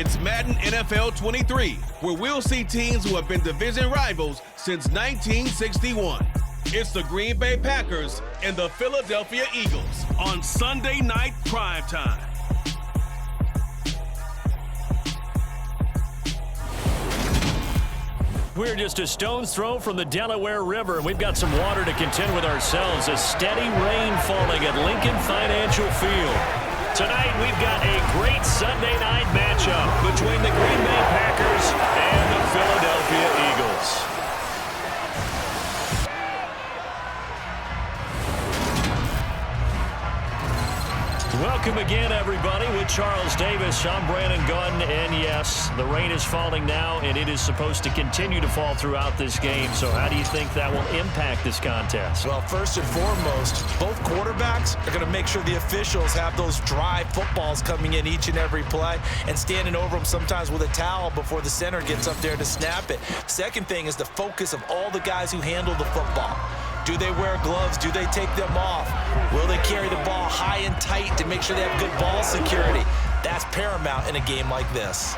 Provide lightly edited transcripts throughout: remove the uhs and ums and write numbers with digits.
It's Madden NFL 23, where we'll see teams who have been division rivals since 1961. It's the Green Bay Packers and the Philadelphia Eagles on Sunday Night Primetime. We're just a stone's throw from the Delaware River, and we've got some water to contend with ourselves. A steady rain falling at Lincoln Financial Field. Tonight, we've got a great Sunday night matchup between the Green Bay Packers and the Philadelphia Eagles. Welcome again, everybody, with Charles Davis. I'm Brandon Gunn, and yes, the rain is falling now, and it is supposed to continue to fall throughout this game. So how do you think that will impact this contest? Well, first and foremost, both quarterbacks are going to make sure the officials have those dry footballs coming in each and every play and standing over them sometimes with a towel before the center gets up there to snap it. Second thing is the focus of all the guys who handle the football. Do they wear gloves? Do they take them off? Will they carry the ball high and tight to make sure they have good ball security? That's paramount in a game like this.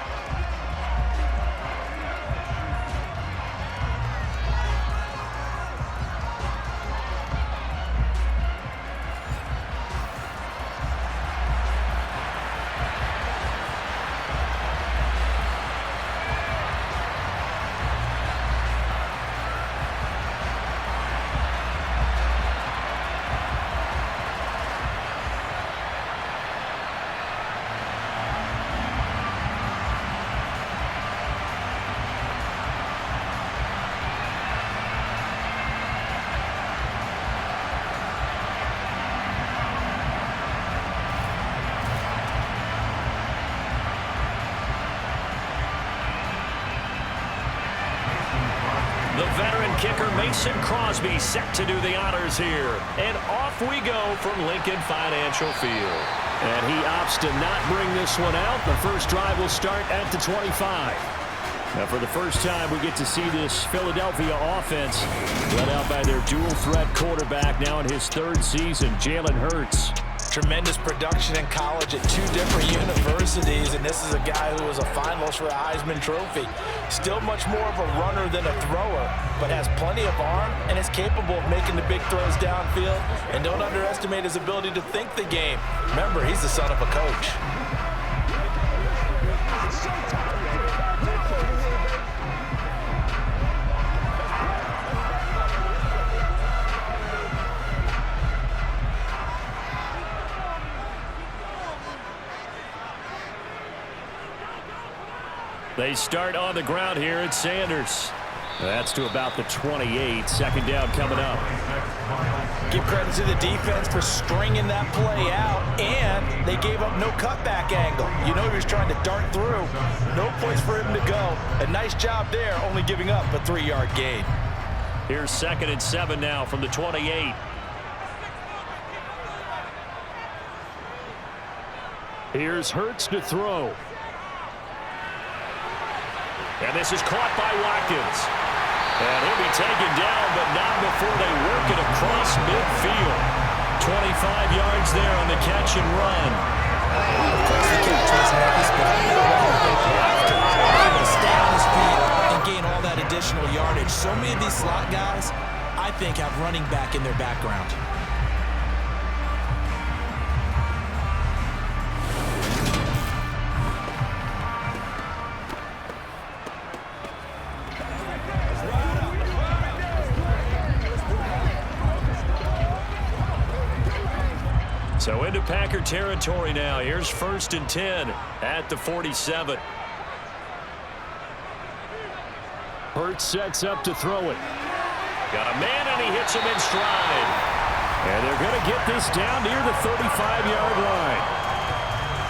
The veteran kicker Mason Crosby set to do the honors here. And off we go from Lincoln Financial Field. And he opts to not bring this one out. The first drive will start at the 25. Now for the first time we get to see this Philadelphia offense led out by their dual threat quarterback now in his third season, Jalen Hurts. Tremendous production in college at two different universities, and this is a guy who was a finalist for the Heisman Trophy. Still much more of a runner than a thrower, but has plenty of arm and is capable of making the big throws downfield. And don't underestimate his ability to think the game. Remember, he's the son of a coach. They start on the ground here at Sanders. That's to about the 28. Second down coming up. Give credit to the defense for stringing that play out, and they gave up no cutback angle. You know he was trying to dart through. No place for him to go. A nice job there, only giving up a 3-yard gain. Here's 2nd and 7 now from the 28. Here's Hurts to throw. And this is caught by Watkins. And he'll be taken down, but not before they work it across midfield. 25 yards there on the catch and run. Of course the catch was nice, but to stay on his feet and gain all that additional yardage. So many of these slot guys, I think, have running back in their background. So into Packer territory now. Here's 1st and 10 at the 47. Hurts sets up to throw it. Got a man, and he hits him in stride. And they're going to get this down near the 35-yard line.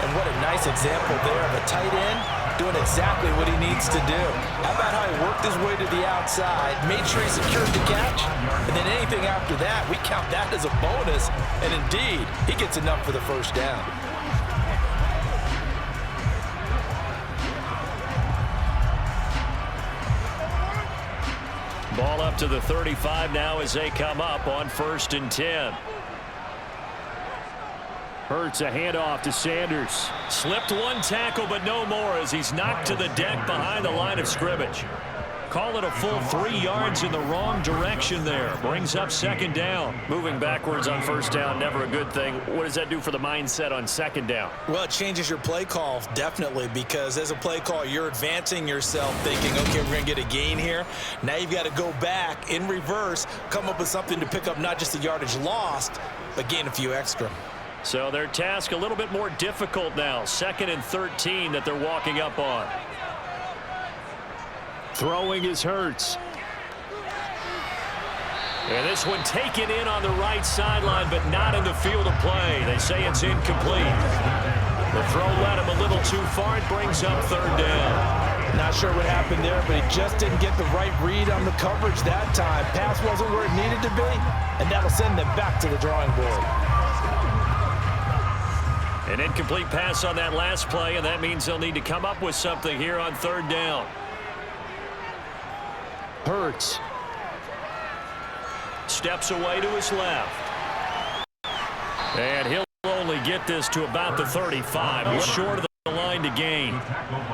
And what a nice example there of a tight end doing exactly what he needs to do. How about how he worked his way to the outside, made sure he secured the catch, and then anything after that, we count that as a bonus. And indeed, he gets enough for the first down. Ball up to the 35 now as they come up on 1st and 10. Hurts a handoff to Sanders. Slipped one tackle, but no more as he's knocked to the deck behind the line of scrimmage. Call it a full 3 yards in the wrong direction there. Brings up second down. Moving backwards on first down, never a good thing. What does that do for the mindset on second down? Well, it changes your play call, definitely, because as a play call, you're advancing yourself thinking, okay, we're going to get a gain here. Now you've got to go back in reverse, come up with something to pick up not just the yardage lost, but gain a few extra. So their task a little bit more difficult now. 2nd and 13 that they're walking up on. Throwing is Hurts. And this one taken in on the right sideline, but not in the field of play. They say it's incomplete. The throw led him a little too far. It brings up 3rd down. Not sure what happened there, but he just didn't get the right read on the coverage that time. Pass wasn't where it needed to be, and that'll send them back to the drawing board. An incomplete pass on that last play, and that means they'll need to come up with something here on 3rd down. Hurts. Steps away to his left. And he'll only get this to about the 35. He's short of the line to gain.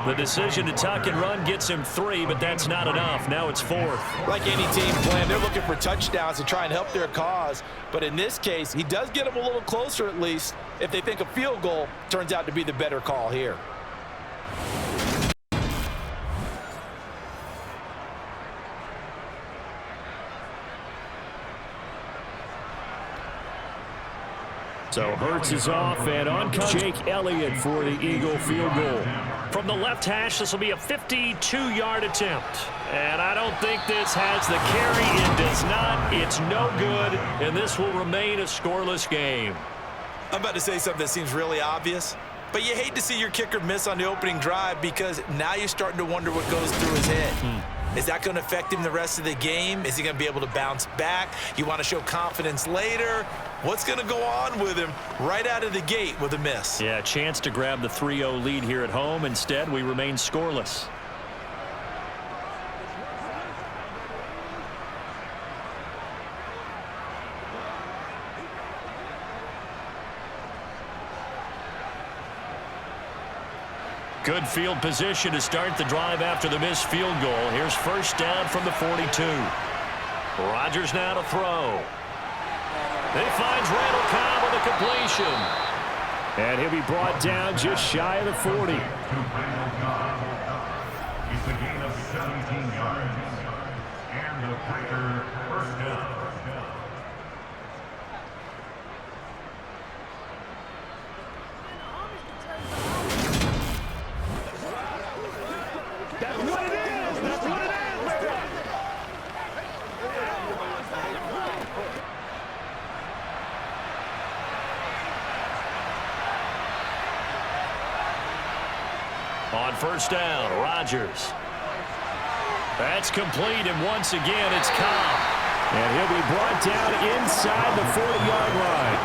The decision to tuck and run gets him 3, but that's not enough. Now it's 4th. Like any team plan, they're looking for touchdowns to try and help their cause. But in this case, he does get them a little closer at least if they think a field goal turns out to be the better call here. So Hurts is off, and on comes Jake Elliott for the Eagle field goal. From the left hash, this will be a 52-yard attempt. And I don't think this has the carry. It does not. It's no good, and this will remain a scoreless game. I'm about to say something that seems really obvious, but you hate to see your kicker miss on the opening drive because now you're starting to wonder what goes through his head. Is that going to affect him the rest of the game? Is he going to be able to bounce back? You want to show confidence later? What's going to go on with him right out of the gate with a miss? Yeah, a chance to grab the 3-0 lead here at home. Instead, we remain scoreless. Good field position to start the drive after the missed field goal. Here's first down from the 42. Rodgers now to throw. He finds Randall Cobb with a completion. And he'll be brought down just shy of the 40. He's a gain of 17 yards. And the Packer first down. On first down, Rodgers. That's complete, and once again, it's Cobb. And he'll be brought down inside the 40-yard line.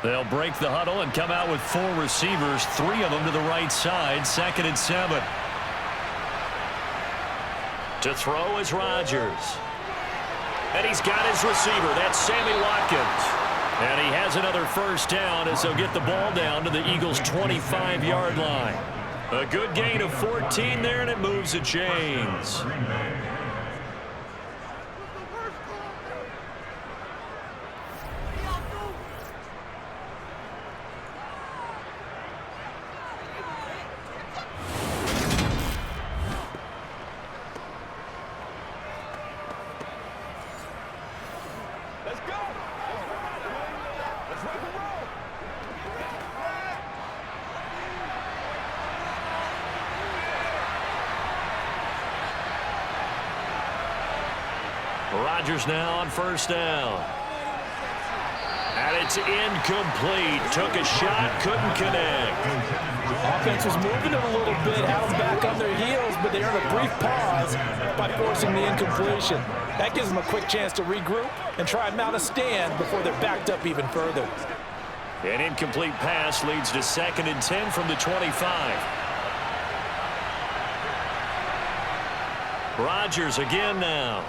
They'll break the huddle and come out with 4 receivers, 3 of them to the right side, 2nd and 7. To throw is Rodgers. And he's got his receiver. That's Sammy Watkins. And he has another first down as they'll get the ball down to the Eagles' 25-yard line. A good gain of 14 there, and it moves the chains. Rodgers now on first down. And it's incomplete. Took a shot, couldn't connect. Offense was moving it a little bit, had them back on their heels, but they earned a brief pause by forcing the incompletion. That gives them a quick chance to regroup and try and mount a stand before they're backed up even further. An incomplete pass leads to 2nd and 10 from the 25. Rodgers again now.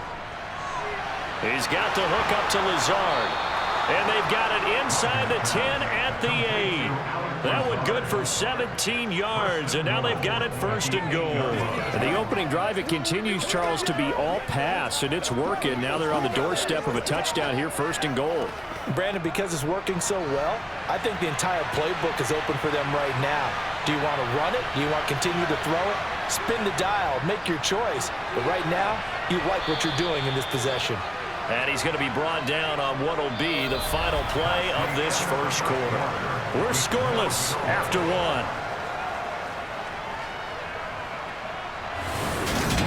He's got the hook up to Lazard. And they've got it inside the 10 at the 8. That one good for 17 yards, and now they've got it first and goal. And the opening drive, it continues, Charles, to be all pass, and it's working. Now they're on the doorstep of a touchdown here, first and goal. Brandon, because it's working so well, I think the entire playbook is open for them right now. Do you want to run it? Do you want to continue to throw it? Spin the dial, make your choice. But right now, you like what you're doing in this possession. And he's going to be brought down on what will be the final play of this first quarter. We're scoreless after one.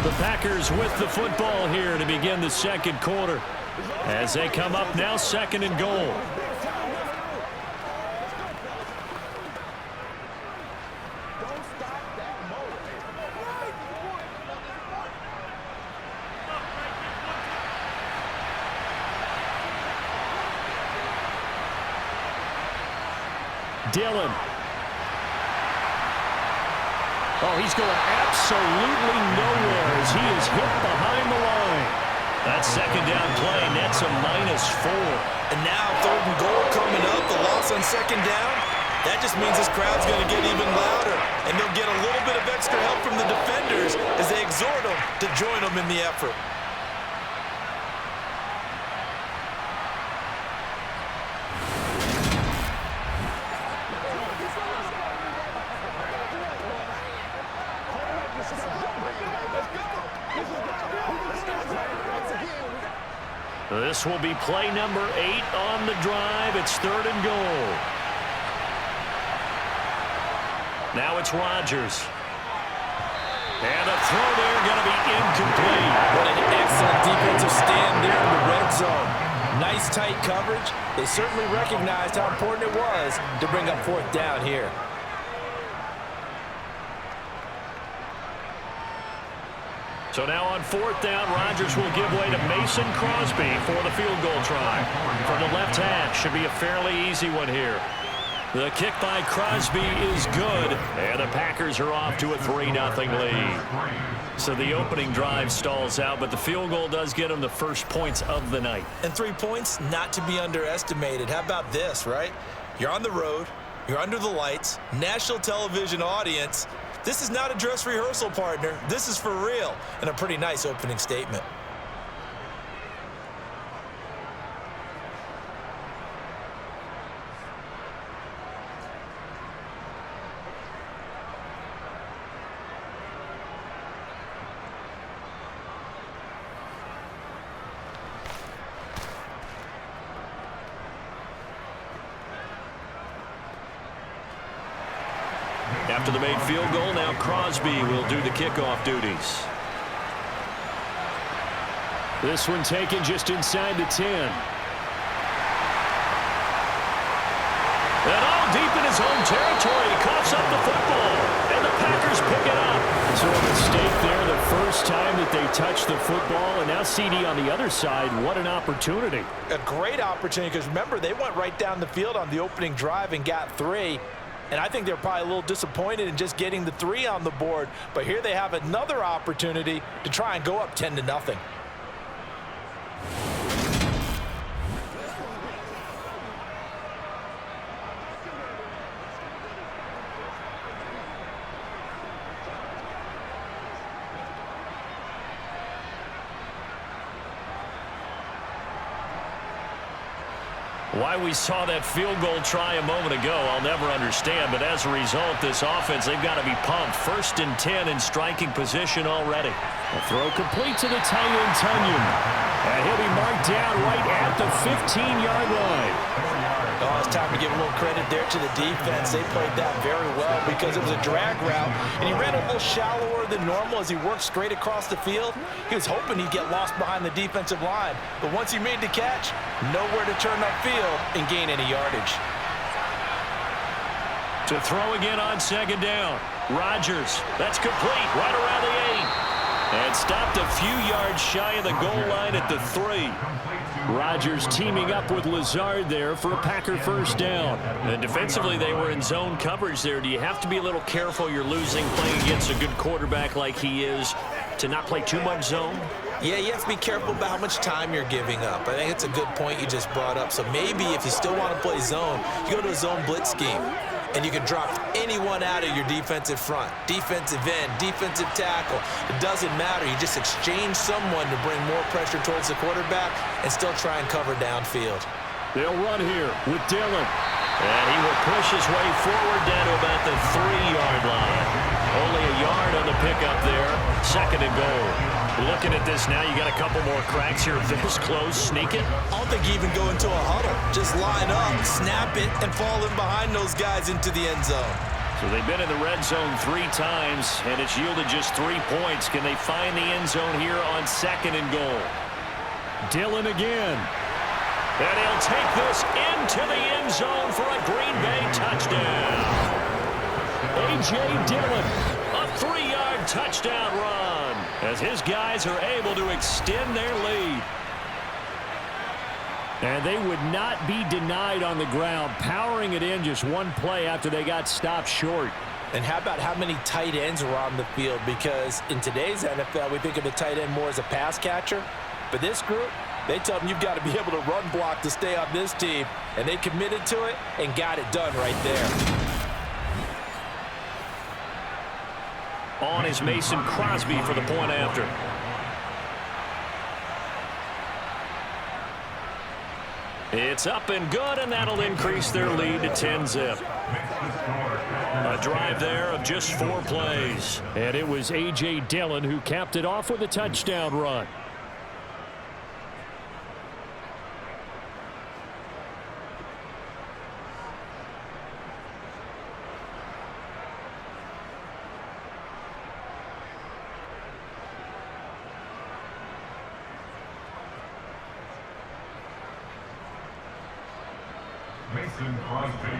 The Packers with the football here to begin the second quarter as they come up now second and goal. Dillon. Oh, he's going absolutely nowhere as he is hit behind the line. That second down play nets a -4. And now third and goal coming up, the loss on second down. That just means this crowd's going to get even louder. And they'll get a little bit of extra help from the defenders as they exhort them to join them in the effort. This will be play number 8 on the drive. It's third and goal. Now it's Rodgers. And the throw there going to be incomplete. What an excellent defensive stand there in the red zone. Nice tight coverage. They certainly recognized how important it was to bring up fourth down here. So now on fourth down, Rodgers will give way to Mason Crosby for the field goal try. From the left hash, should be a fairly easy one here. The kick by Crosby is good, and the Packers are off to a 3-0 lead. So the opening drive stalls out, but the field goal does get them the first points of the night. And 3 points, not to be underestimated. How about this, right? You're on the road, you're under the lights, national television audience. This is not a dress rehearsal, partner. This is for real, and a pretty nice opening statement. After the made field goal, now Crosby will do the kickoff duties. This one taken just inside the 10. And all deep in his own territory, he coughs up the football, and the Packers pick it up. So a mistake there the first time that they touched the football, and now CD on the other side. What an opportunity. A great opportunity, because remember, they went right down the field on the opening drive and got 3. And I think they're probably a little disappointed in just getting the 3 on the board. But here they have another opportunity to try and go up 10-0. Why we saw that field goal try a moment ago, I'll never understand. But as a result, this offense, they've got to be pumped. 1st and 10 in striking position already. A throw complete to the tight end, Tunyon. And he'll be marked down right at the 15-yard line. Oh, it's time to give a little credit there to the defense. They played that very well because it was a drag route, and he ran a little shallower than normal as he worked straight across the field. He was hoping he'd get lost behind the defensive line, but once he made the catch, nowhere to turn upfield and gain any yardage. To throw again on second down. Rodgers, that's complete right around the 8. And stopped a few yards shy of the goal line at the 3. Rodgers teaming up with Lazard there for a Packer first down. And defensively, they were in zone coverage there. Do you have to be a little careful? You're losing playing against a good quarterback like he is. to not play too much zone? Yeah, you have to be careful about how much time you're giving up. I think it's a good point you just brought up. So maybe if you still want to play zone, you go to a zone blitz scheme, and you can drop anyone out of your defensive front, defensive end, defensive tackle. It doesn't matter. You just exchange someone to bring more pressure towards the quarterback and still try and cover downfield. They'll run here with Dillon. And he will push his way forward down to about the 3-yard line. Only a yard on the pickup there. 2nd and goal. Looking at this now, you got a couple more cracks here. This close, sneak it. I don't think you even go into a huddle. Just line up, snap it, and fall in behind those guys into the end zone. So they've been in the red zone 3 times, and it's yielded just 3 points. Can they find the end zone here on 2nd and goal? Dillon again. And he'll take this into the end zone for a Green Bay touchdown. A.J. Dillon, a 3-yard touchdown run as his guys are able to extend their lead. And they would not be denied on the ground, powering it in just one play after they got stopped short. And how about how many tight ends were on the field? Because in today's NFL, we think of the tight end more as a pass catcher. But this group, they tell them you've got to be able to run block to stay on this team. And they committed to it and got it done right there. On is Mason Crosby for the point after. It's up and good, and that'll increase their lead to 10-zip. A drive there of just 4 plays. And it was A.J. Dillon who capped it off with a touchdown run.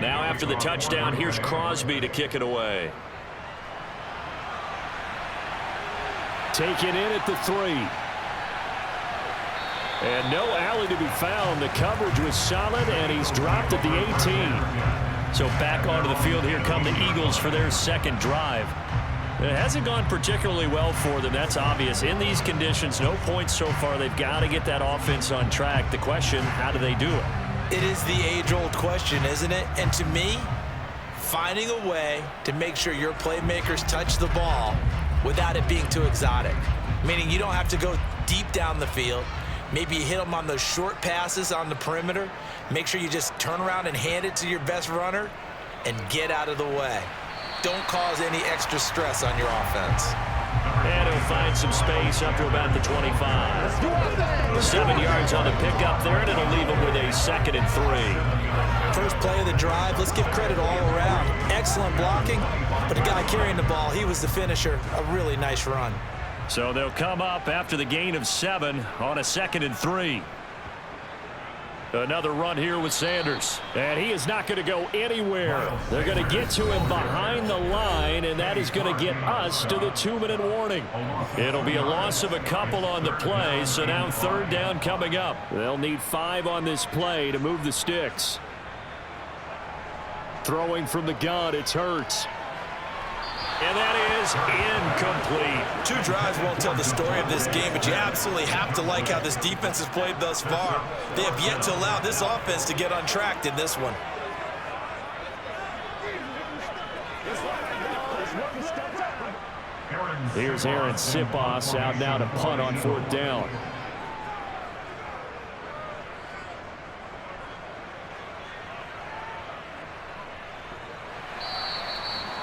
Now after the touchdown, here's Crosby to kick it away. Taken in at the 3. And no alley to be found. The coverage was solid, and he's dropped at the 18. So back onto the field here come the Eagles for their 2nd drive. It hasn't gone particularly well for them. That's obvious. In these conditions, no points so far. They've got to get that offense on track. The question, how do they do it? It is the age-old question, isn't it? And to me, finding a way to make sure your playmakers touch the ball without it being too exotic. Meaning you don't have to go deep down the field. Maybe you hit them on those short passes on the perimeter. Make sure you just turn around and hand it to your best runner and get out of the way. Don't cause any extra stress on your offense. And he'll find some space up to about the 25. 7 yards on the pickup there, and it'll leave him with a 2nd and 3. First play of the drive, let's give credit all around. Excellent blocking, but the guy carrying the ball, he was the finisher. A really nice run. So they'll come up after the gain of 7 on a 2nd and 3. Another run here with Sanders. And he is not going to go anywhere. They're going to get to him behind the line, and that is going to get us to the 2-minute warning. It'll be a loss of a couple on the play, so now 3rd down coming up. They'll need 5 on this play to move the sticks. Throwing from the gun, it's Hurts. And that is incomplete. 2 drives won't tell the story of this game, but you absolutely have to like how this defense has played thus far. They have yet to allow this offense to get untracked in this one. Here's Aaron Sipos out now to punt on 4th down.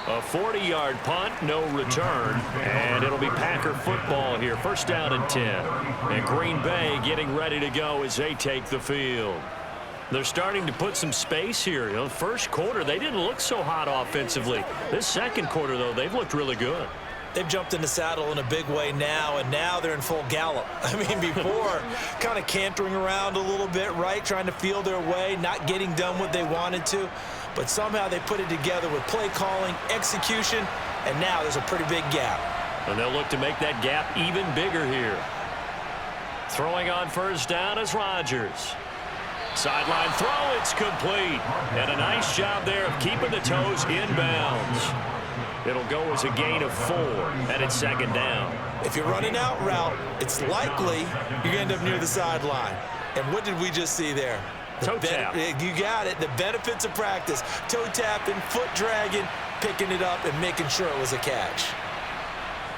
A 40-yard punt, no return, and it'll be Packer football here. 1st down and 10. And Green Bay getting ready to go as they take the field. They're starting to put some space here. You know, 1st quarter, they didn't look so hot offensively. This 2nd quarter, though, they've looked really good. They've jumped in the saddle in a big way now, and now they're in full gallop. I mean, before, kind of cantering around a little bit, right, trying to feel their way, not getting done what they wanted to. But somehow they put it together with play calling, execution, and now there's a pretty big gap. And they'll look to make that gap even bigger here. Throwing on 1st down is Rodgers. Sideline throw, it's complete. And a nice job there of keeping the toes inbounds. It'll go as a gain of 4, and it's second down. If you're running out route, it's likely you're going to end up near the sideline. And what did we just see there? Toe tap. You got it. The benefits of practice. Toe tapping, foot dragging, picking it up, and making sure it was a catch.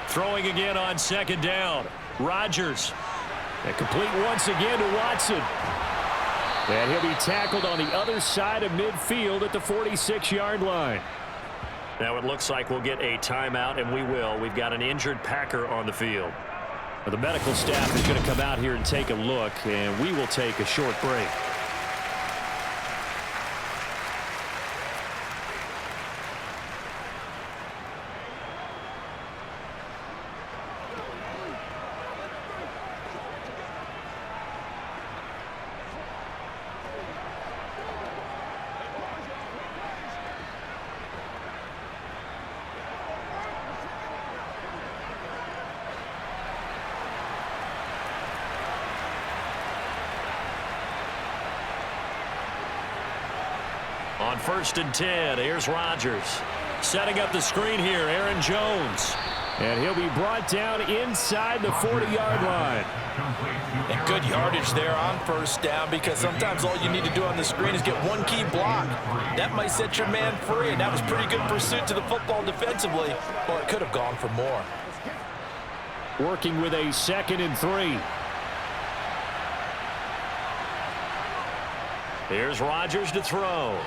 Throwing again on second down. Rodgers. And complete once again to Watson. And he'll be tackled on the other side of midfield at the 46-yard line. Now it looks like we'll get a timeout, and we will. We've got an injured Packer on the field. Well, the medical staff is going to come out here and take a look, and we will take a short break. On 1st and 10, here's Rodgers. Setting up the screen here, Aaron Jones. And he'll be brought down inside the 40-yard line. And good yardage there on 1st down, because sometimes all you need to do on the screen is get one key block. That might set your man free, and that was pretty good pursuit to the football defensively, or it could have gone for more. Working with a 2nd and 3. Here's Rodgers to throw.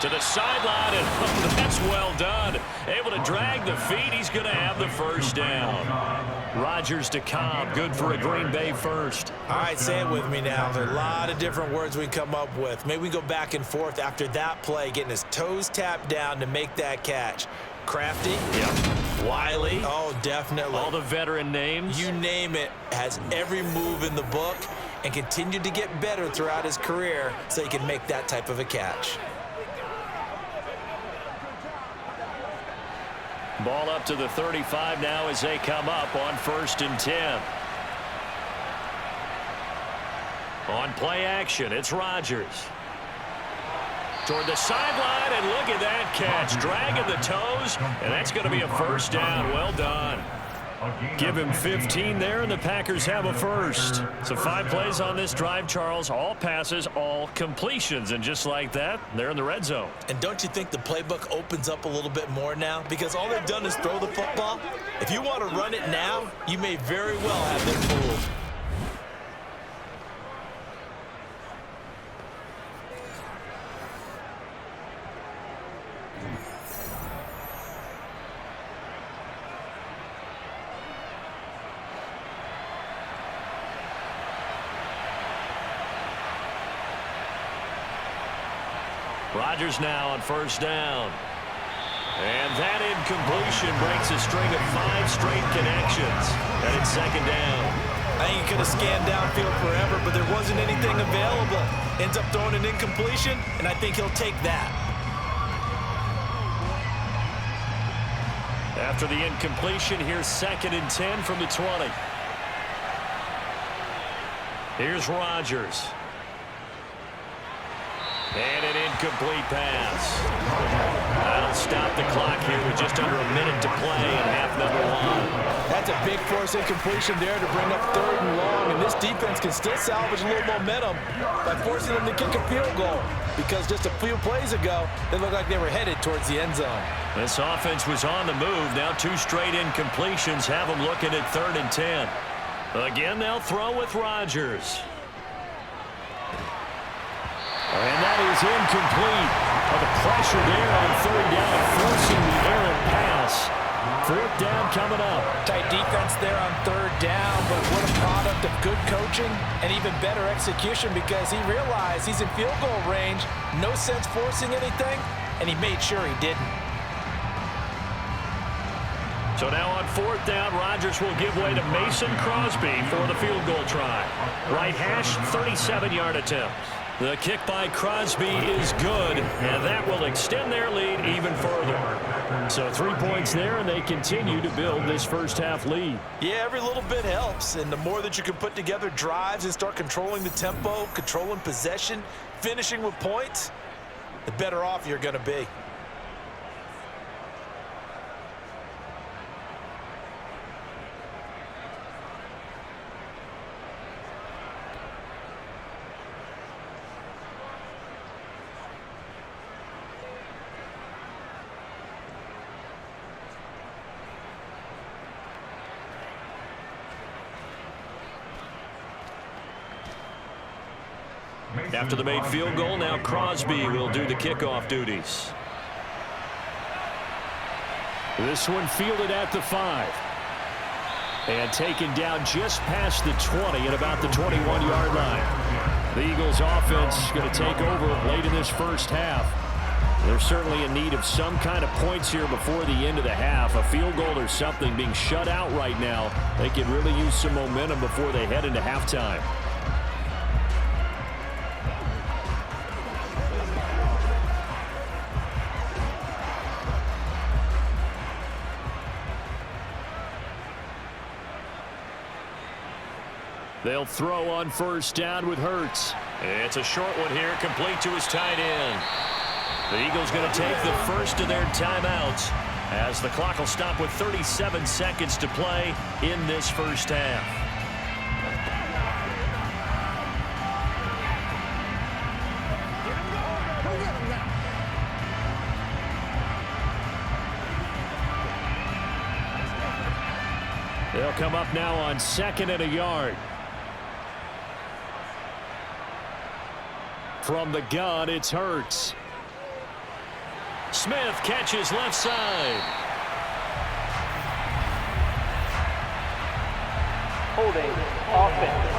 To the sideline, and that's well done. Able to drag the feet. He's going to have the 1st down. Rodgers to Cobb. Good for a Green Bay first. All right, say it with me now. There are a lot of different words we come up with. Maybe we go back and forth after that play, getting his toes tapped down to make that catch. Crafty. Yep. Wiley. Oh, definitely. All the veteran names. You name it. Has every move in the book and continued to get better throughout his career so he can make that type of a catch. Ball up to the 35 now as they come up on 1st and 10. On play action, it's Rodgers. Toward the sideline, and look at that catch. Dragging the toes, and that's going to be a 1st down. Well done. Give him 15 there, and the Packers have a 1st. So 5 plays on this drive, Charles. All passes, all completions. And just like that, they're in the red zone. And don't you think the playbook opens up a little bit more now? Because all they've done is throw the football. If you want to run it now, you may very well have them fooled. Rodgers now on 1st down. And that incompletion breaks a string of 5 straight connections. And it's 2nd down. I think he could have scanned downfield forever, but there wasn't anything available. Ends up throwing an incompletion, and I think he'll take that. After the incompletion, here's 2nd and 10 from the 20. Here's Rodgers. And an incomplete pass. That'll stop the clock here with just under a minute to play in half number 1. That's a big force incompletion there to bring up 3rd and long, and this defense can still salvage a little momentum by forcing them to kick a field goal, because just a few plays ago, they looked like they were headed towards the end zone. This offense was on the move. Now 2 straight incompletions have them looking at 3rd and 10. Again, they'll throw with Rodgers. And that is incomplete. The pressure there on 3rd down, forcing the errant pass. 4th down coming up. Tight defense there on 3rd down, but what a product of good coaching and even better execution, because he realized he's in field goal range, no sense forcing anything, and he made sure he didn't. So now on 4th down, Rodgers will give way to Mason Crosby for the field goal try. Right hash, 37-yard attempt. The kick by Crosby is good, and that will extend their lead even further. So 3 points there, and they continue to build this first half lead. Yeah, every little bit helps, and the more that you can put together drives and start controlling the tempo, controlling possession, finishing with points, the better off you're going to be. After the made field goal, now Crosby will do the kickoff duties. This one fielded at the 5. And taken down just past the 20 at about the 21-yard line. The Eagles offense going to take over late in this first half. They're certainly in need of some kind of points here before the end of the half. A field goal or something being shut out right now. They could really use some momentum before they head into halftime. They'll throw on first down with Hurts. It's a short one here, complete to his tight end. The Eagles going to take the first of their timeouts as the clock will stop with 37 seconds to play in this first half. They'll come up now on 2nd and a yard. From the gun, it's Hurts. Smith catches left side. Holding offense.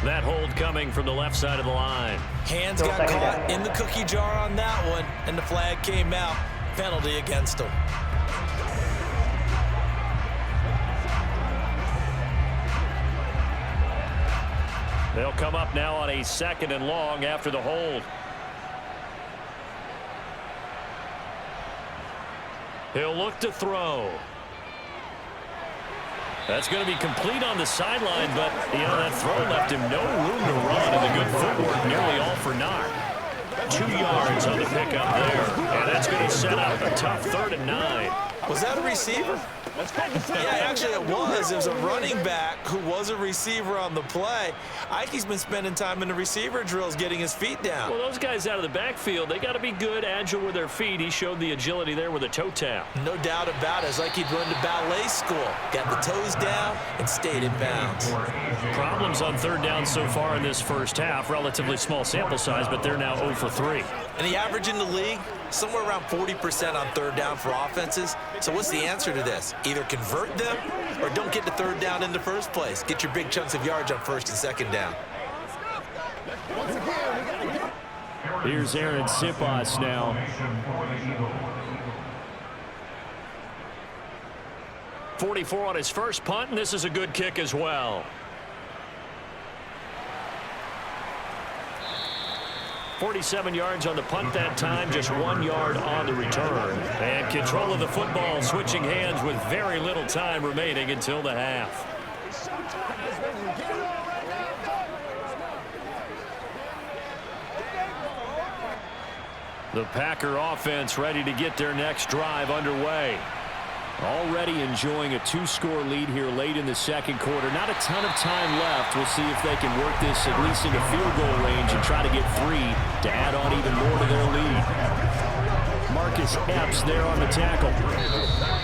That hold coming from the left side of the line. Hands got caught in the cookie jar on that one, and the flag came out. Penalty against him. They'll come up now on a 2nd and long after the hold. He'll look to throw. That's going to be complete on the sideline, but, that throw left him no room to run, and the good footwork nearly all for naught. 2 yards on the pickup there, and that's going to set up a tough 3rd and 9. Was that a receiver? Yeah, actually it was. It was a running back who was a receiver on the play. Ikey's been spending time in the receiver drills getting his feet down. Well, those guys out of the backfield, they got to be good, agile with their feet. He showed the agility there with a toe tap. No doubt about it. It's like he'd run to ballet school. Got the toes down and stayed in bounds. Problems on 3rd down so far in this first half. Relatively small sample size, but they're now 0 for 3. And the average in the league, somewhere around 40% on 3rd down for offenses. So what's the answer to this? Either convert them or don't get to 3rd down in the first place. Get your big chunks of yards on 1st and 2nd down. Here's Aaron Sipas now. 44 on his first punt, and this is a good kick as well. 47 yards on the punt that time, just 1 yard on the return. And control of the football switching hands with very little time remaining until the half. The Packer offense ready to get their next drive underway. Already enjoying a 2-score lead here late in the 2nd quarter. Not a ton of time left. We'll see if they can work this at least into field goal range and try to get 3 to add on even more to their lead. Marcus Epps there on the tackle.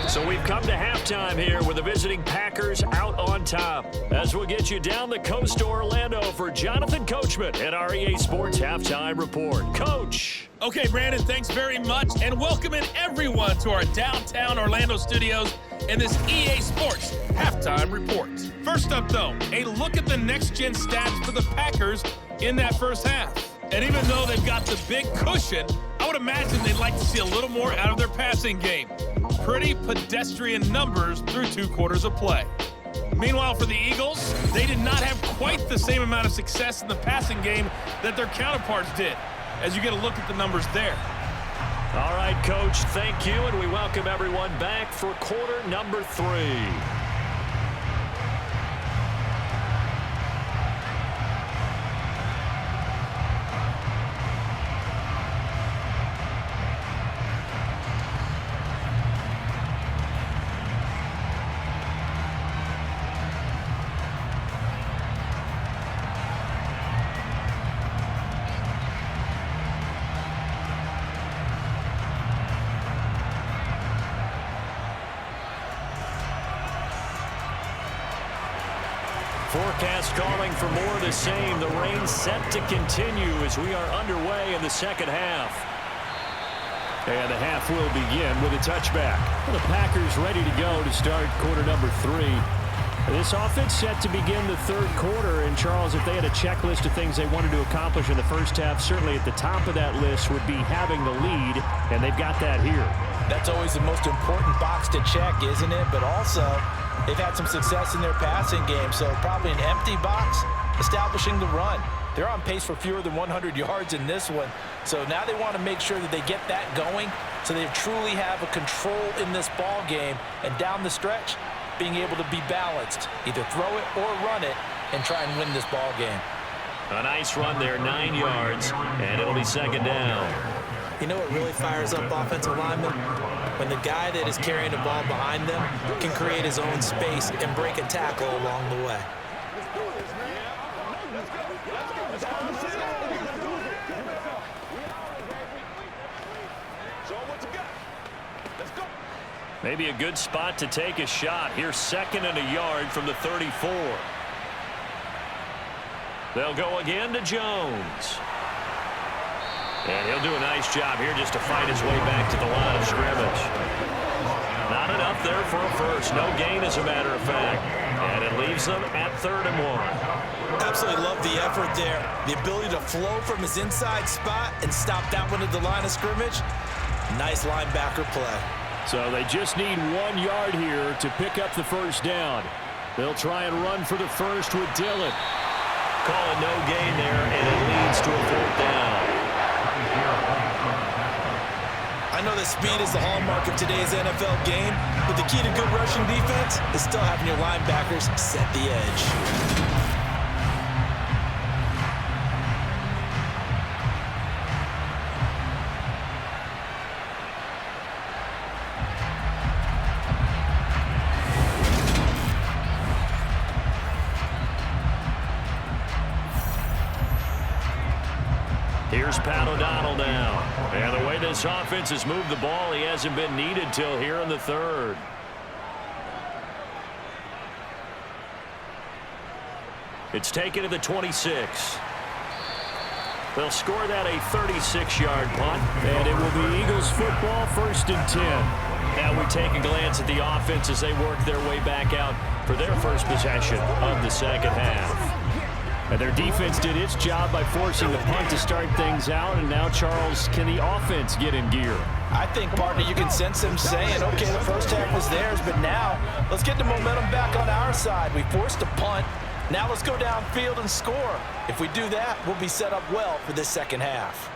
So we've come to halftime here with the visiting Packers out on top. As we'll get you down the coast to Orlando for Jonathan Coachman at our EA Sports Halftime Report. Coach. Okay, Brandon, thanks very much, and welcoming everyone to our downtown Orlando studios in this EA Sports Halftime Report. First up, though, a look at the next-gen stats for the Packers in that first half. And even though they've got the big cushion, I would imagine they'd like to see a little more out of their passing game. Pretty pedestrian numbers through 2 quarters of play. Meanwhile, for the Eagles, they did not have quite the same amount of success in the passing game that their counterparts did, as you get a look at the numbers there. All right, Coach, thank you, and we welcome everyone back for quarter number 3. forecast calling for more of the same. The rain set to continue as we are underway in the second half. And the half will begin with a touchback. The Packers ready to go to start quarter number 3. This offense set to begin the third quarter. And, Charles, if they had a checklist of things they wanted to accomplish in the first half, certainly at the top of that list would be having the lead, and they've got that here. That's always the most important box to check, isn't it? But also, they've had some success in their passing game, so probably an empty box establishing the run. They're on pace for fewer than 100 yards in this one, so now they want to make sure that they get that going so they truly have a control in this ball game, and down the stretch, being able to be balanced, either throw it or run it, and try and win this ball game. A nice run there, 9 yards, and it'll be second down. You know what really fires up offensive linemen? When the guy that is carrying the ball behind them can create his own space and break a tackle along the way. Maybe a good spot to take a shot. Here's 2nd and a yard from the 34. They'll go again to Jones. And he'll do a nice job here just to fight his way back to the line of scrimmage. Not enough there for a first. No gain, as a matter of fact. And it leaves them at 3rd and 1. Absolutely love the effort there. The ability to flow from his inside spot and stop that one at the line of scrimmage. Nice linebacker play. So they just need 1 yard here to pick up the first down. They'll try and run for the first with Dillon. Call it no gain there, and it leads to a 4th down. I know that speed is the hallmark of today's NFL game, but the key to good rushing defense is still having your linebackers set the edge. Here's Pat O'Donnell now. And the way this offense has moved the ball, he hasn't been needed till here in the 3rd. It's taken to the 26. They'll score that a 36-yard punt. And it will be Eagles football, 1st and 10. Now we take a glance at the offense as they work their way back out for their first possession of the second half. And their defense did its job by forcing the punt to start things out. And now, Charles, can the offense get in gear? I think, partner, you can sense them saying, okay, the first half was theirs, but now let's get the momentum back on our side. We forced a punt. Now let's go downfield and score. If we do that, we'll be set up well for this second half.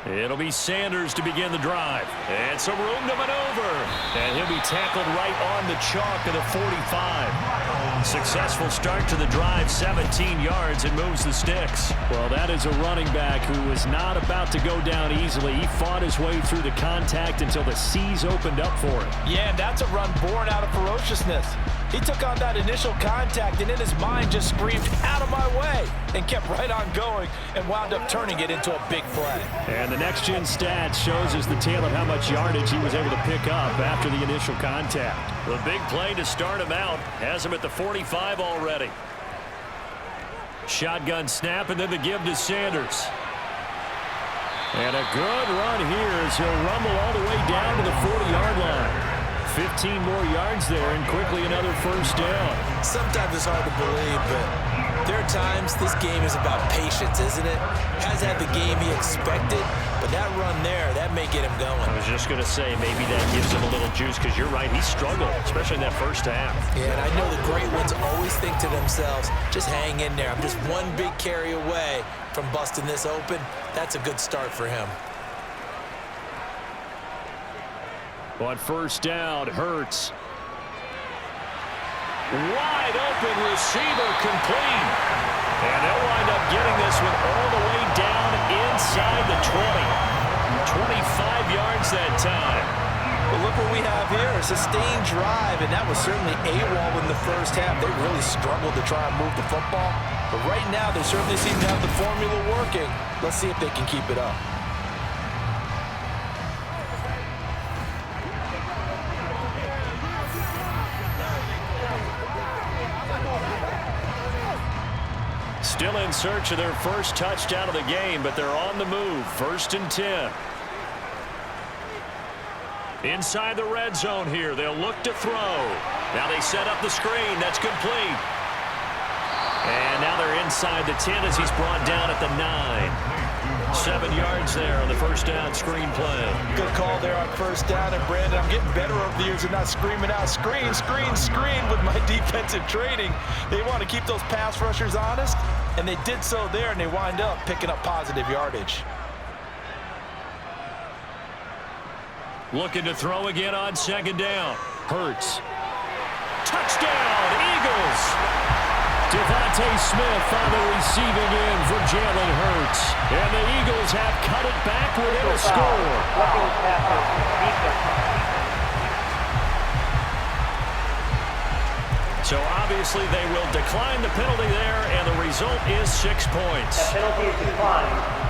It'll be Sanders to begin the drive. And some room to maneuver. And he'll be tackled right on the chalk of the 45. Successful start to the drive, 17 yards, and moves the sticks. Well, that is a running back who was not about to go down easily. He fought his way through the contact until the seas opened up for him. Yeah, and that's a run born out of ferociousness. He took on that initial contact and in his mind just screamed, out of my way, and kept right on going and wound up turning it into a big play. And the next-gen stats shows us the tale of how much yardage he was able to pick up after the initial contact. The big play to start him out has him at the 45 already. Shotgun snap and then the give to Sanders. And a good run here as he'll rumble all the way down to the 40-yard line. 15 more yards there and quickly another first down. Sometimes it's hard to believe, but there are times this game is about patience, isn't it? Has had the game he expected, but that run there, that may get him going. I was just going to say maybe that gives him a little juice because you're right, he struggled, especially in that first half. Yeah, and I know the great ones always think to themselves, just hang in there. I'm just one big carry away from busting this open. That's a good start for him. On first down, Hurts. Wide open receiver complete. And they'll wind up getting this one all the way down inside the 20. 25 yards that time. But look what we have here, a sustained drive, and that was certainly AWOL in the first half. They really struggled to try and move the football. But right now, they certainly seem to have the formula working. Let's see if they can keep it up. Still in search of their first touchdown of the game, but they're on the move. 1st and 10. Inside the red zone here. They'll look to throw. Now they set up the screen. That's complete. And now they're inside the 10 as he's brought down at the 9. 7 yards there on the first down screen play. Good call there on first down. And Brandon, I'm getting better over the years and not screaming out screen, screen, screen with my defensive training. They want to keep those pass rushers honest, and they did so there, and they wind up picking up positive yardage. Looking to throw again on 2nd down. Hurts. Touchdown, Eagles! Devontae Smith on the receiving end for Jalen Hurts. And the Eagles have cut it back with a score. So obviously they will decline the penalty there, and the result is 6 points. The penalty is declined.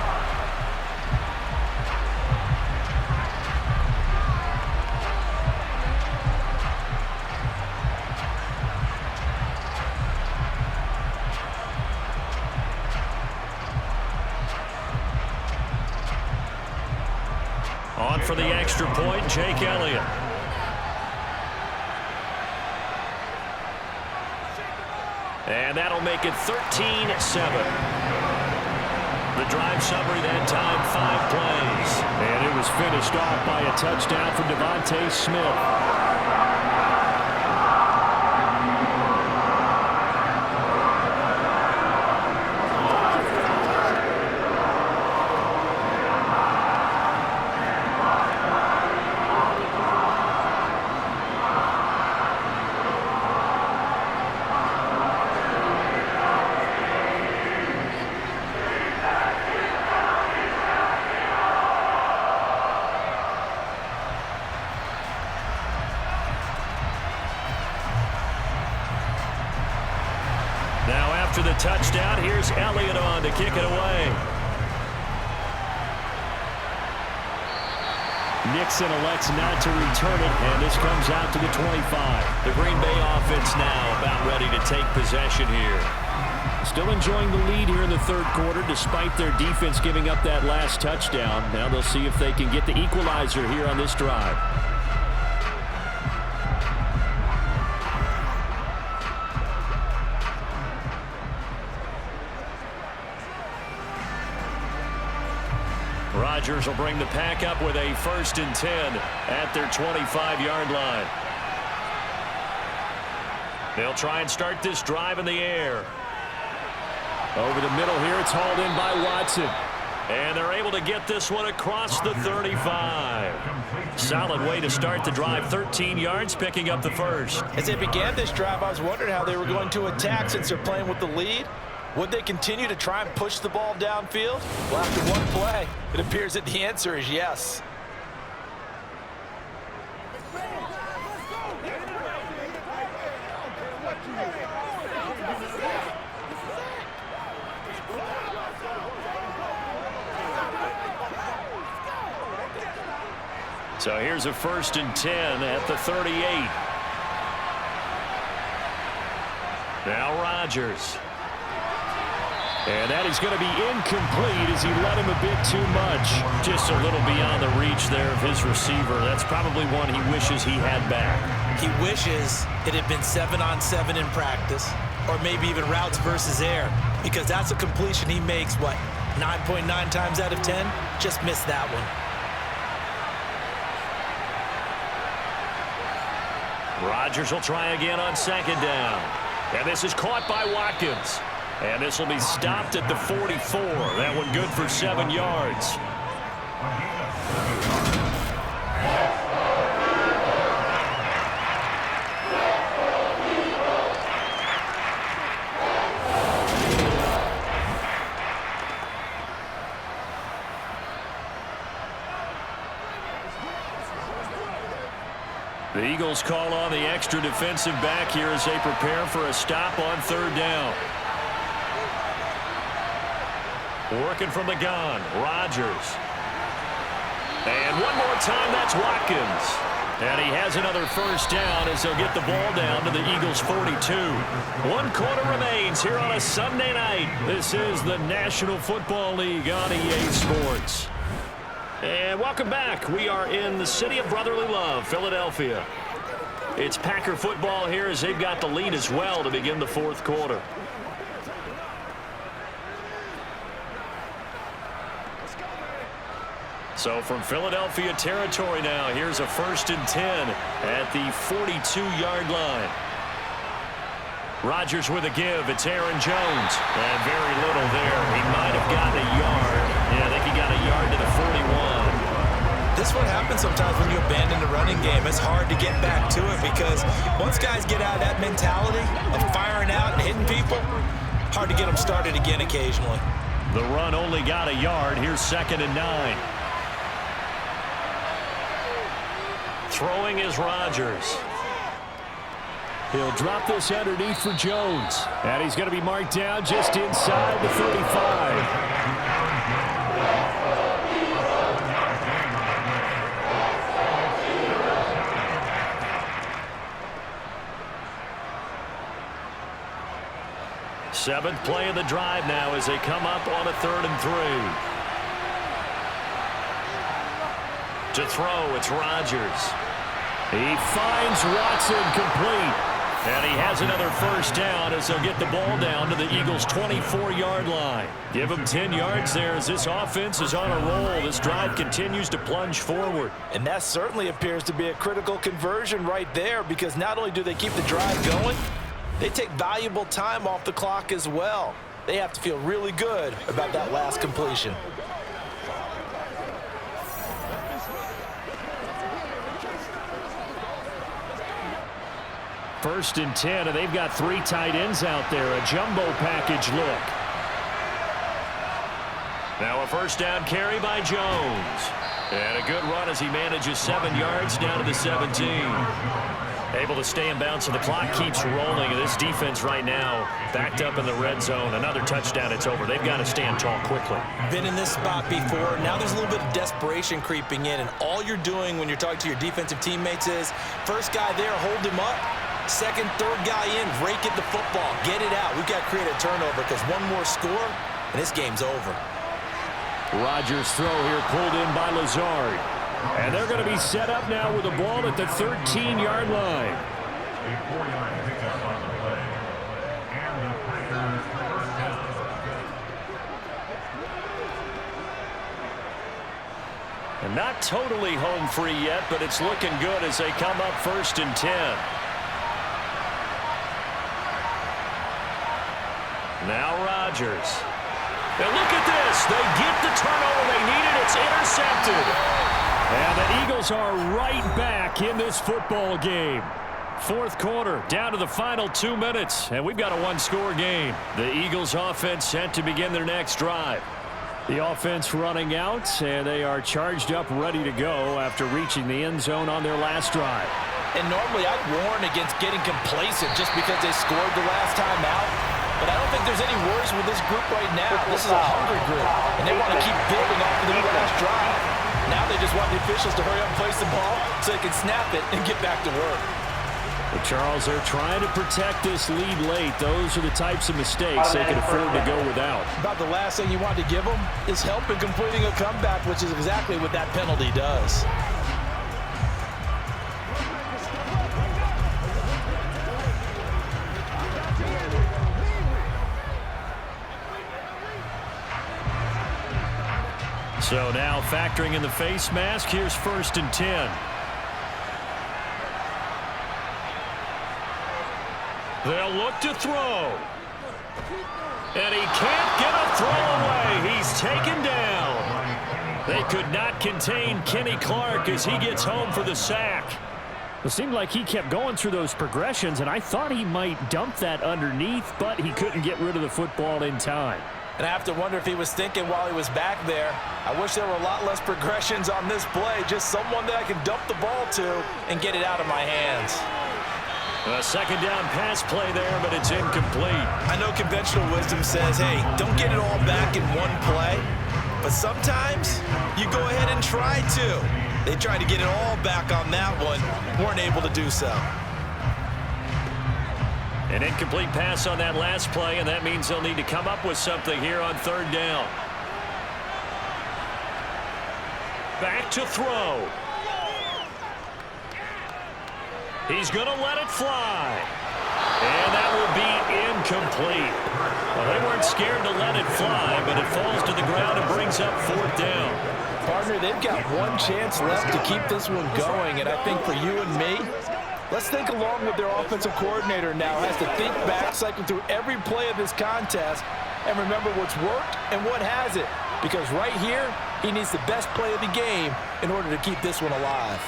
On for the extra point, Jake Elliott. And that'll make it 13-7. The drive summary that time, 5 plays. And it was finished off by a touchdown from Devontae Smith. After the touchdown, here's Elliott on to kick it away. Nixon elects not to return it, and this comes out to the 25. The Green Bay offense now about ready to take possession here. Still enjoying the lead here in the 3rd quarter, despite their defense giving up that last touchdown. Now they'll see if they can get the equalizer here on this drive. Rodgers will bring the pack up with a 1st and 10 at their 25-yard line. They'll try and start this drive in the air. Over the middle here, it's hauled in by Watson. And they're able to get this one across the 35. Solid way to start the drive. 13 yards, picking up the first. As they began this drive, I was wondering how they were going to attack since they're playing with the lead. Would they continue to try and push the ball downfield? Well, after one play, it appears that the answer is yes. So here's a 1st and 10 at the 38. Now Rodgers. And that is going to be incomplete as he let him a bit too much. Just a little beyond the reach there of his receiver. That's probably one he wishes he had back. He wishes it had been 7-on-7 in practice, or maybe even routes versus air, because that's a completion he makes, what, 9.9 times out of 10? Just missed that one. Rodgers will try again on 2nd down. And this is caught by Watkins. And this will be stopped at the 44. That one good for 7 yards. The Eagles call on the extra defensive back here as they prepare for a stop on 3rd down. Working from the gun, Rodgers. And one more time, that's Watkins. And he has another first down as they'll get the ball down to the Eagles' 42. 1 quarter remains here on a Sunday night. This is the National Football League on EA Sports. And welcome back. We are in the city of brotherly love, Philadelphia. It's Packer football here as they've got the lead as well to begin the fourth quarter. So from Philadelphia territory now, here's a 1st and 10 at the 42-yard line. Rodgers with a give. It's Aaron Jones. And very little there. He might have gotten a yard. Yeah, I think he got a yard to the 41. This is what happens sometimes when you abandon the running game. It's hard to get back to it because once guys get out of that mentality of firing out and hitting people, hard to get them started again occasionally. The run only got a yard. Here's 2nd and 9. Throwing is Rodgers. He'll drop this underneath for Jones. And he's going to be marked down just inside the 35. Seventh play of the drive now as they come up on a 3rd and 3. To throw, it's Rodgers. He finds Watson complete. And he has another first down as they'll get the ball down to the Eagles' 24-yard line. Give him 10 yards there as this offense is on a roll. This drive continues to plunge forward. And that certainly appears to be a critical conversion right there because not only do they keep the drive going, they take valuable time off the clock as well. They have to feel really good about that last completion. First and 10, and they've got 3 tight ends out there. A jumbo package look. Now a first down carry by Jones. And a good run as he manages 7 yards down to the 17. Able to stay in bounds, so the clock keeps rolling. This defense right now backed up in the red zone. Another touchdown, it's over. They've got to stand tall quickly. Been in this spot before. Now there's a little bit of desperation creeping in, and all you're doing when you're talking to your defensive teammates is first guy there, hold him up. Second, third guy in, rake at the football. Get it out. We've got to create a turnover because one more score, and this game's over. Rodgers' throw here pulled in by Lazard. And they're going to be set up now with the ball at the 13-yard line. A 4-yard pickup on the play. And the Packers first down. And not totally home free yet, but it's looking good as they come up 1st and 10. Now Rodgers. And look at this. They get the turnover they needed. It's intercepted. And the Eagles are right back in this football game. Fourth quarter, down to the final 2 minutes, and we've got a one-score game. The Eagles offense set to begin their next drive. The offense running out, and they are charged up, ready to go after reaching the end zone on their last drive. And normally I'd warn against getting complacent just because they scored the last time out. But I don't think there's any worries with this group right now. This is a hungry group, and they want to keep building off of their last drive. Now they just want the officials to hurry up and place the ball so they can snap it and get back to work. But Charles, they're trying to protect this lead late. Those are the types of mistakes they can afford to go without. About the last thing you want to give them is help in completing a comeback, which is exactly what that penalty does. So now factoring in the face mask, here's 1st and 10. They'll look to throw. And he can't get a throw away. He's taken down. They could not contain Kenny Clark as he gets home for the sack. It seemed like he kept going through those progressions, and I thought he might dump that underneath, but he couldn't get rid of the football in time. And I have to wonder if he was thinking while he was back there, I wish there were a lot less progressions on this play, just someone that I can dump the ball to and get it out of my hands. A second down pass play there, but it's incomplete. I know conventional wisdom says, hey, don't get it all back in one play. But sometimes you go ahead and try to. They tried to get it all back on that one. Weren't able to do so. An incomplete pass on that last play, and that means they'll need to come up with something here on third down. Back to throw. He's going to let it fly. And that will be incomplete. Well, they weren't scared to let it fly, but it falls to the ground and brings up fourth down. Partner, they've got one chance left to keep this one going, and I think for you and me, let's think along with their offensive coordinator now. Has to think back, cycle through every play of this contest, and remember what's worked and what hasn't. Because right here, he needs the best play of the game in order to keep this one alive.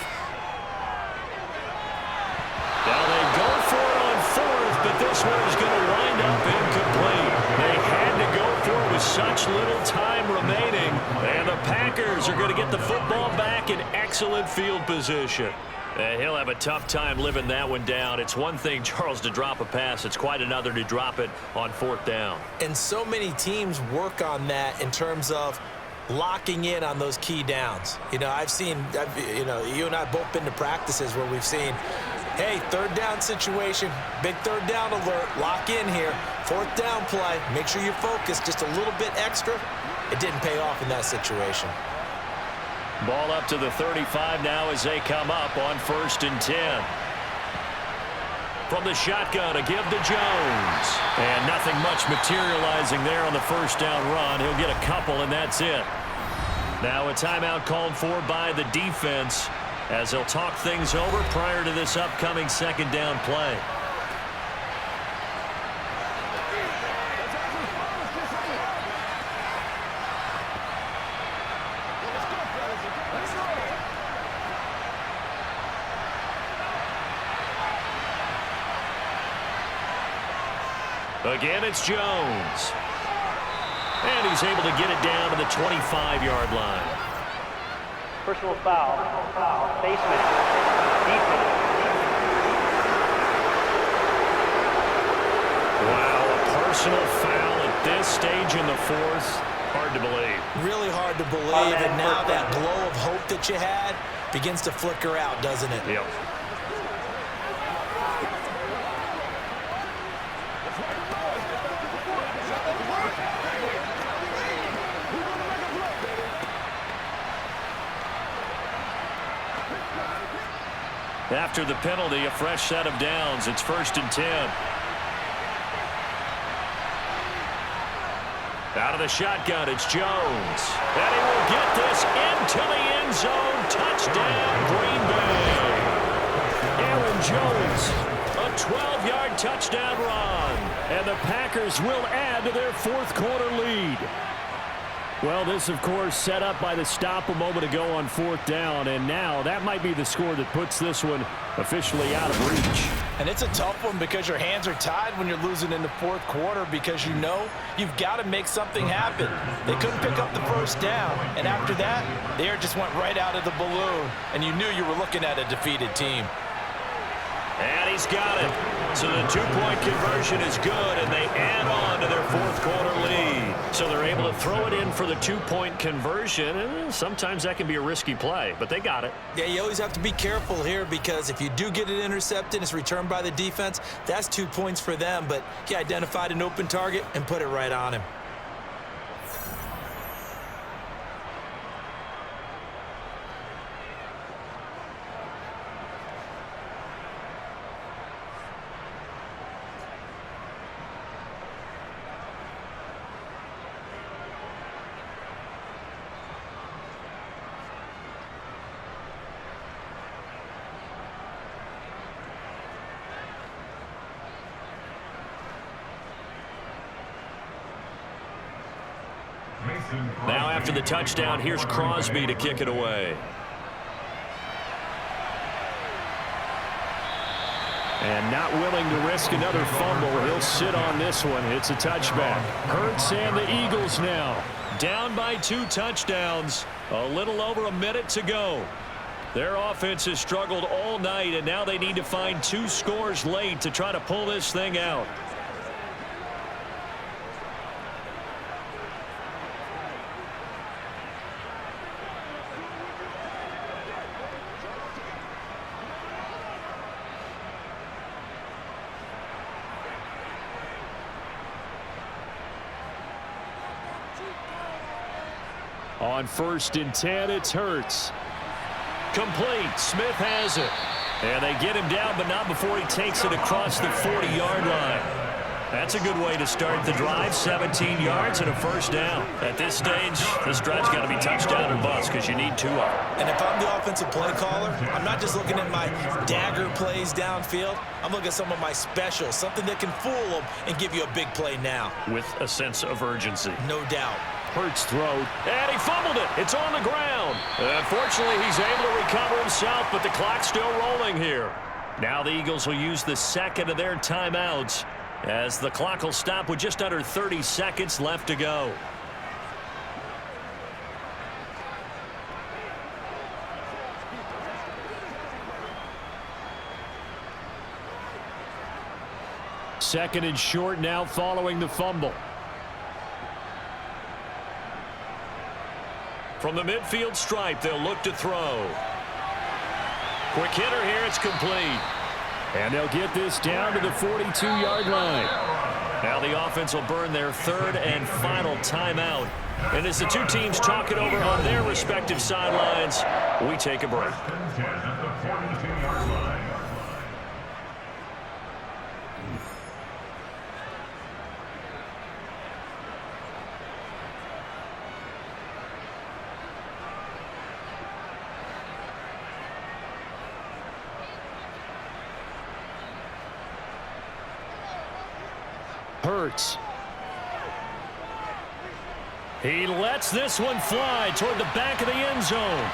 Now they go for it on fourth, but this one is going to wind up incomplete. They had to go for it with such little time remaining, and the Packers are going to get the football back in excellent field position. He'll have a tough time living that one down. It's one thing, Charles, to drop a pass. It's quite another to drop it on fourth down. And so many teams work on that in terms of locking in on those key downs. You know, you and I both been to practices where we've seen, hey, third down situation, big third down alert, lock in here, fourth down play, make sure you focus just a little bit extra. It didn't pay off in that situation. Ball up to the 35 now as they come up on 1st and 10. From the shotgun, a give to Jones. And nothing much materializing there on the first down run. He'll get a couple, and that's it. Now a timeout called for by the defense as they'll talk things over prior to this upcoming second down play. Again, it's Jones. And he's able to get it down to the 25-yard line. Personal foul. Baseman. Defense. Wow, a personal foul at this stage in the fourth. Hard to believe. Really hard to believe, and now that glow of hope that you had begins to flicker out, doesn't it? Yep. After the penalty, a fresh set of downs. It's 1st and 10. Out of the shotgun, it's Jones. And he will get this into the end zone. Touchdown, Green Bay. Aaron Jones, a 12-yard touchdown run. And the Packers will add to their fourth quarter lead. Well, this, of course, set up by the stop a moment ago on fourth down, and now that might be the score that puts this one officially out of reach. And it's a tough one because your hands are tied when you're losing in the fourth quarter because you know you've got to make something happen. They couldn't pick up the first down, and after that, the air just went right out of the balloon, and you knew you were looking at a defeated team. And he's got it. So the two-point conversion is good, and they add on to their fourth quarter lead. So they're able to throw it in for the two-point conversion, and sometimes that can be a risky play, but they got it. Yeah, you always have to be careful here because if you do get it intercepted and it's returned by the defense, that's 2 points for them, but he identified an open target and put it right on him. Now after the touchdown, here's Crosby to kick it away. And not willing to risk another fumble. He'll sit on this one. It's a touchback. Hurts and the Eagles now. Down by 2 touchdowns. A little over a minute to go. Their offense has struggled all night, and now they need to find 2 scores late to try to pull this thing out. On 1st and 10, it's Hurts. Complete. Smith has it. And they get him down, but not before he takes it across the 40-yard line. That's a good way to start the drive. 17 yards and a first down. At this stage, this drive's got to be touchdown or bust because you need 2 of them. And if I'm the offensive play caller, I'm not just looking at my dagger plays downfield. I'm looking at some of my specials, something that can fool them and give you a big play now. With a sense of urgency. No doubt. Hurts throw. And he fumbled it. It's on the ground. Unfortunately, he's able to recover himself, but the clock's still rolling here. Now the Eagles will use the second of their timeouts as the clock will stop with just under 30 seconds left to go. Second and short now following the fumble. From the midfield stripe, they'll look to throw. Quick hitter here, it's complete. And they'll get this down to the 42-yard line. Now the offense will burn their 3rd and final timeout. And as the two teams talk it over on their respective sidelines, we take a break. Hurts. He lets this one fly toward the back of the end zone.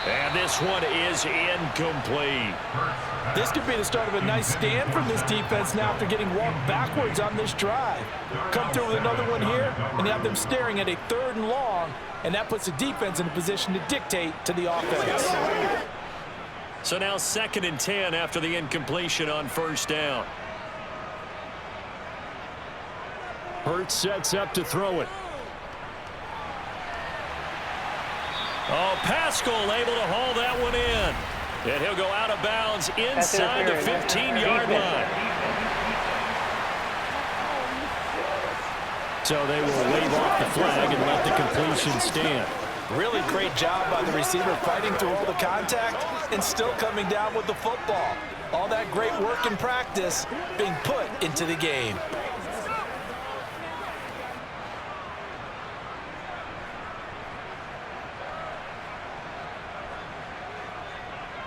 And this one is incomplete. This could be the start of a nice stand from this defense now after getting walked backwards on this drive. Come through with another one here, and you have them staring at a 3rd and long, and that puts the defense in a position to dictate to the offense. So now 2nd and 10 after the incompletion on 1st down. Hurts sets up to throw it. Oh, Pascal able to haul that one in. And he'll go out of bounds inside the 15-yard line. So they will wave off the flag and let the completion stand. Really great job by the receiver fighting through all the contact and still coming down with the football. All that great work in practice being put into the game.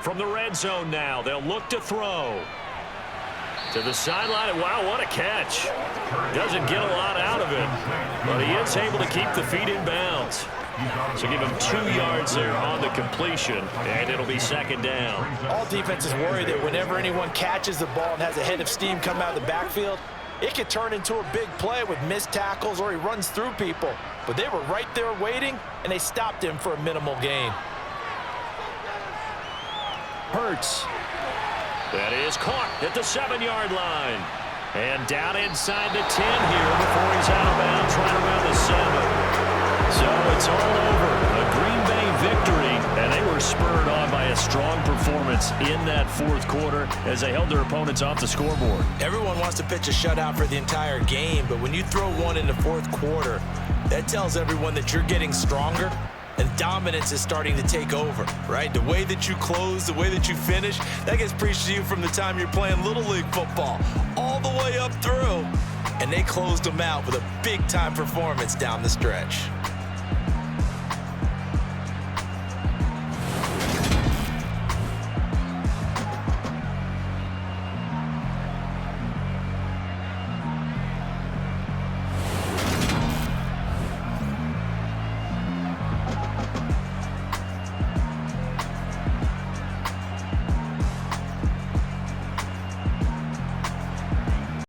From the red zone now, they'll look to throw. To the sideline. Wow, what a catch. Doesn't get a lot out of it, but he is able to keep the feet in bounds. So give him 2 yards there on the completion, and it'll be 2nd down. All defenses worry that whenever anyone catches the ball and has a head of steam come out of the backfield, it could turn into a big play with missed tackles or he runs through people. But they were right there waiting, and they stopped him for a minimal gain. Hurts. That is caught at the 7-yard line. And down inside the 10 here before he's out of bounds right around the 7. So it's all over. A Green Bay victory, and they were spurred on by a strong performance in that 4th quarter as they held their opponents off the scoreboard. Everyone wants to pitch a shutout for the entire game, but when you throw one in the 4th quarter, that tells everyone that you're getting stronger and dominance is starting to take over, right? The way that you close, the way that you finish, that gets preached to you from the time you're playing Little League football all the way up through, and they closed them out with a big-time performance down the stretch.